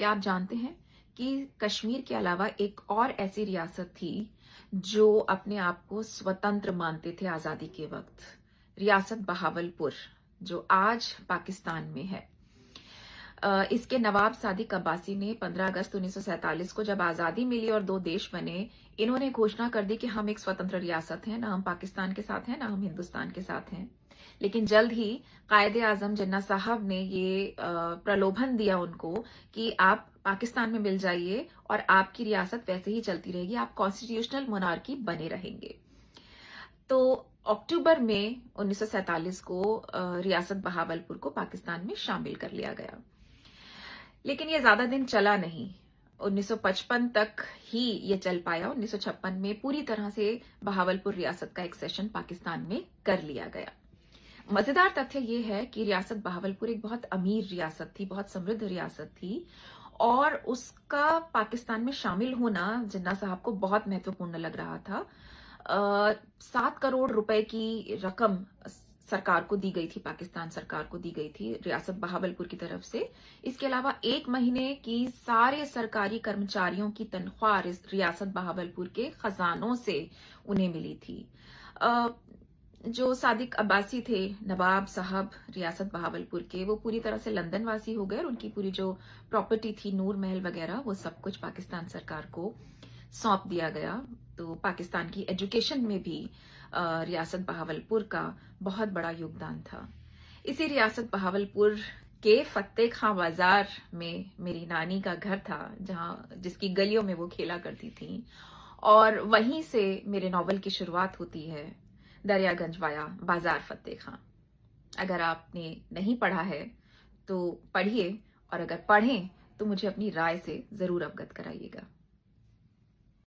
क्या आप जानते हैं कि कश्मीर के अलावा एक और ऐसी रियासत थी जो अपने आप को स्वतंत्र मानते थे आजादी के वक्त? रियासत बहावलपुर, जो आज पाकिस्तान में है। इसके नवाब सादिक अब्बासी ने 15 अगस्त 1947 को जब आजादी मिली और दो देश बने, इन्होंने घोषणा कर दी कि हम एक स्वतंत्र रियासत हैं, ना हम पाकिस्तान के साथ हैं ना हम हिंदुस्तान के साथ हैं। लेकिन जल्द ही कायदे आजम जिन्ना साहब ने ये प्रलोभन दिया उनको कि आप पाकिस्तान में मिल जाइए और आपकी रियासत वैसे ही चलती रहेगी, आप कॉन्स्टिट्यूशनल मोनार्की बने रहेंगे। तो अक्टूबर में 1947 को रियासत बहावलपुर को पाकिस्तान में शामिल कर लिया गया। लेकिन ये ज्यादा दिन चला नहीं, 1955 तक ही ये चल पाया। 1956 में पूरी तरह से बहावलपुर रियासत का एक्सेशन पाकिस्तान में कर लिया गया। मजेदार तथ्य ये है कि रियासत बहावलपुर एक बहुत अमीर रियासत थी, बहुत समृद्ध रियासत थी, और उसका पाकिस्तान में शामिल होना जिन्ना साहब को बहुत महत्वपूर्ण लग रहा था। 7 करोड़ रुपए की रकम सरकार को दी गई थी, पाकिस्तान सरकार को दी गई थी रियासत बहावलपुर की तरफ से। इसके अलावा 1 महीने की सारे सरकारी कर्मचारियों की तनख्वाह रियासत बहावलपुर के खजानों से उन्हें मिली थी। जो सादिक अब्बासी थे, नवाब साहब रियासत बहावलपुर के, वो पूरी तरह से लंदन वासी हो गए और उनकी पूरी जो प्रॉपर्टी थी, नूर महल वगैरह, वो सब कुछ पाकिस्तान सरकार को सौंप दिया गया। तो पाकिस्तान की एजुकेशन में भी रियासत बहावलपुर का बहुत बड़ा योगदान था। इसी रियासत बहावलपुर के फतेह खां बाजार में मेरी नानी का घर था, जिसकी गलियों में वो खेला करती थी, और वहीं से मेरे नॉवल की शुरुआत होती है, दरियागंज वाया बाजार फतेह खां। अगर आपने नहीं पढ़ा है तो पढ़िए, और अगर पढ़ें तो मुझे अपनी राय से जरूर अवगत कराइएगा।